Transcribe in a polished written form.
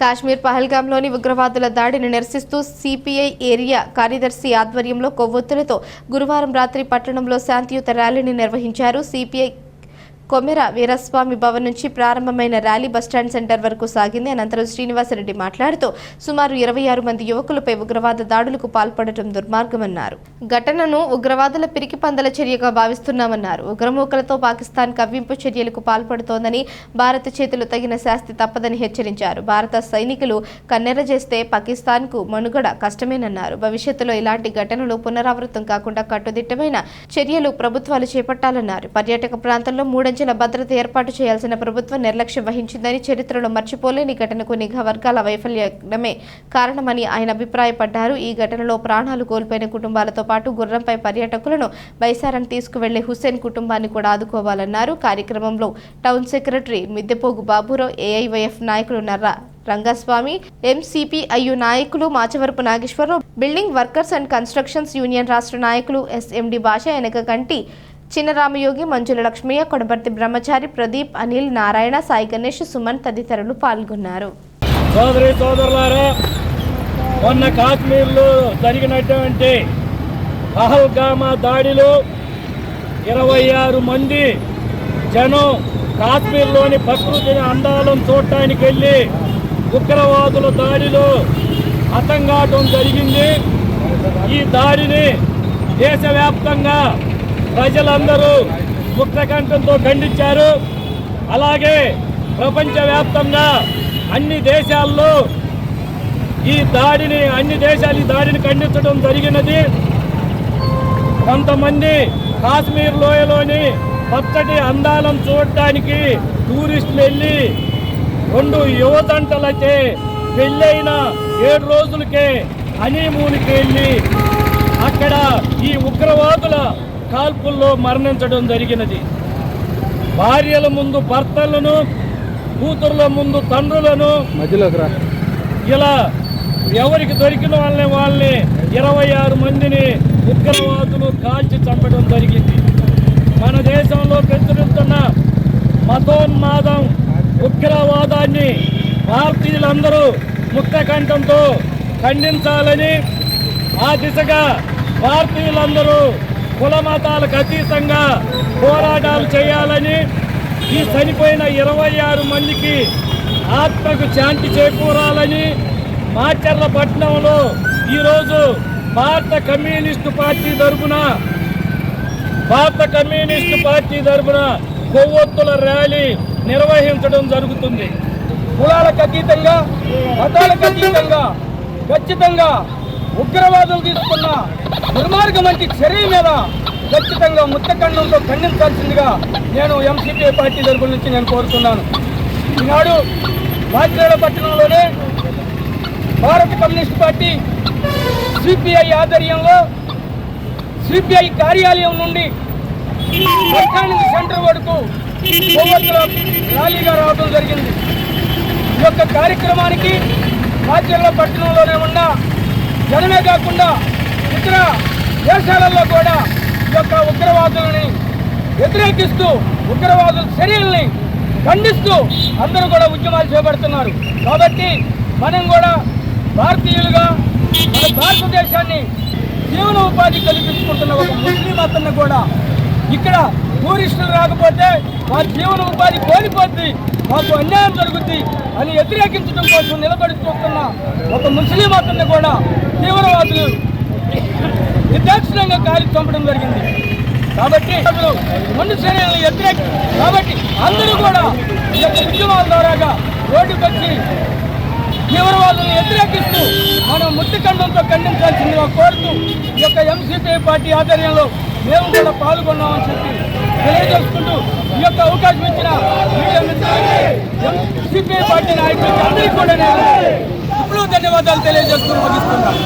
కాశ్మీర్ పహల్గాంలోని ఉగ్రవాదుల దాడిని నిరసిస్తూ సిపిఐ ఏరియా కార్యదర్శి ఆధ్వర్యంలో కొవ్వొత్తులతో గురువారం రాత్రి పట్టణంలో శాంతియుత ర్యాలీని నిర్వహించారు. సిపిఐ కొమెర వీరస్వామి భవన్ నుంచి ప్రారంభమైన ర్యాలీ బస్టాండ్ సెంటర్ వరకు సాగింది. అనంతరం శ్రీనివాసరెడ్డి మాట్లాడుతూ సుమారు 26 మంది యువకులపై ఉగ్రవాద దాడులకు పాల్పడటం దుర్మార్గమన్నారు. ఘటనను ఉగ్రవాదుల పిరికిపందల చర్యగా భావిస్తున్నామన్నారు. ఉగ్రమూకలతో పాకిస్తాన్ కవ్వింపు చర్యలకు పాల్పడుతోందని, భారత చేతులు తగిన శాస్తి తప్పదని హెచ్చరించారు. భారత సైనికులు కన్నెర చేస్తే పాకిస్తాన్కు మనుగడ కష్టమేనన్నారు. భవిష్యత్తులో ఇలాంటి ఘటనలు పునరావృతం కాకుండా కట్టుదిట్టమైన చర్యలు ప్రభుత్వాలు చేపట్టాలన్నారు. పర్యాటక ప్రాంతంలో మూడంచెల భద్రత ఏర్పాటు చేయాల్సిన ప్రభుత్వం నిర్లక్ష్యం వహించిందని, చరిత్రలో మర్చిపోలేని ఘటనకు నిఘా వర్గాల వైఫల్యమే కారణమని ఆయన అభిప్రాయపడ్డారు. ఈ ఘటనలో ప్రాణాలు కోల్పోయిన కుటుంబాలతో పాటు గుర్రంపై పర్యాటకులను బైసారం తీసుకువెళ్లే హుస్సేన్ కుటుంబాన్ని కూడా ఆదుకోవాలన్నారు. కార్యక్రమంలో town secretary Middepogu Baburao, AIYF నాయకులు నర్రా రంగస్వామి, ఎంసీపీఐయు నాయకులు Machavarapu Nageswararao, building workers and constructions union రాష్ట్ర నాయకులు ఎస్ఎండి భాష, ఎనకగంటి చిన్నరామయోగి, మంజుల లక్ష్మయ్య, కొడబర్తి బ్రహ్మచారి, ప్రదీప్, అనిల్, నారాయణ, సాయి గణేష్, సుమన్ తదితరులు పాల్గొన్నారు. సోదరులారా, మొన్న కాశ్మీర్లో జరిగినటువంటి పహల్గామా దాడిలో 26 మంది జనం కాశ్మీర్లోని ప్రకృతిని అందాలను చూడటానికి వెళ్ళి ఉగ్రవాదుల దాడిలో హతంగాటం జరిగింది. ఈ దాడిని దేశవ్యాప్తంగా ప్రజలందరూ ముక్తకంఠంతో ఖండించారు. అలాగే ప్రపంచవ్యాప్తంగా అన్ని దేశాల్లో ఈ దాడిని ఖండించడం జరిగినది. కొంతమంది కాశ్మీర్ లోయలోని పచ్చటి అందాలను చూడటానికి టూరిస్టులు వెళ్ళి 2 యువతంటలకే పెళ్ళైన 7 రోజులకే హనీమూన్కి వెళ్ళి అక్కడ ఈ ఉగ్రవాదుల కాల్పుల్లో మరణించడం జరిగినది. భార్యల ముందు భర్తలను, కూతుర్ల ముందు తండ్రులను, ఇలా ఎవరికి దొరికిన వాళ్ళని 26 మందిని ఉగ్రవాదులు కాల్చి చంపడం జరిగింది. మన దేశంలో ప్రచురిస్తున్న మతోన్మాదం, ఉగ్రవాదాన్ని భారతీయులందరూ ముక్తకంఠంతో ఖండించాలని, ఆ దిశగా భారతీయులందరూ కుల మతాలకు అతీతంగా పోరాటాలు చేయాలని, ఈ చనిపోయిన 26 మందికి ఆత్మకు శాంతి చేకూరాలని మాచర్ల పట్టణంలో ఈరోజు భారత కమ్యూనిస్టు పార్టీ తరఫున కొవ్వొత్తుల ర్యాలీ నిర్వహించడం జరుగుతుంది. కులాలకు అతీతంగా, మతాలకు అతీతంగా ఖచ్చితంగా ఉగ్రవాదులు తీసుకున్న దుర్మార్గం వంటి చర్య మీద ఖచ్చితంగా ముక్తఖండంతో ఖండించాల్సిందిగా నేను ఎంసీపీ పార్టీ తరఫున నుంచి నేను కోరుతున్నాను. ఈనాడు మాచర్ల పట్టణంలోనే భారత కమ్యూనిస్ట్ పార్టీ సిపిఐ ఆధ్వర్యంలో సిపిఐ కార్యాలయం నుండి బస్టాండ్ సెంటర్ వరకు కొవ్వొత్తుల ర్యాలీగా రావడం జరిగింది. ఈ యొక్క కార్యక్రమానికి మాచర్ల పట్టణంలోనే ఉన్న జనమే కాకుండా ఇతర దేశాలలో కూడా ఈ యొక్క ఉగ్రవాదులని వ్యతిరేకిస్తూ, ఉగ్రవాదుల చర్యల్ని ఖండిస్తూ అందరూ కూడా ఉద్యమాలు చేపడుతున్నారు. కాబట్టి మనం కూడా భారతీయులుగా మన భారతదేశాన్ని జీవన ఉపాధి కల్పించుకుంటున్న ఒక ముస్లిం అతన్ని కూడా ఇక్కడ టూరిస్టులు రాకపోతే వారి జీవన ఉపాధి కోల్పోద్ది, మాకు అన్యాయం జరుగుద్ది అని వ్యతిరేకించడం కోసం నిలబడి చూస్తున్న ఒక ముస్లిం అతన్ని కూడా తీవ్రవాదులు నిర్దాక్షిణ్యంగా కాలి చంపడం జరిగింది. కాబట్టి రెండు చర్యలను కాబట్టి అందరూ కూడా ఈ యొక్క ఉద్యమాల ద్వారాగా రోడ్డుకు వచ్చి తీవ్రవాదులను వ్యతిరేకిస్తూ మనం ముక్తిఖండంతో ఖండించాల్సిందిగా కోరుతూ ఈ యొక్క ఎంసీపీ పార్టీ ఆధ్వర్యంలో మేము కూడా పాల్గొన్నామని చెప్పి తెలియజేసుకుంటూ ఈ యొక్క అవకాశం ఇచ్చిన ఎంసీపీ పార్టీ నాయకులకి అందరికీ కూడా నేను ఇప్పుడు ధన్యవాదాలు తెలియజేస్తూ ముగిస్తున్నాను.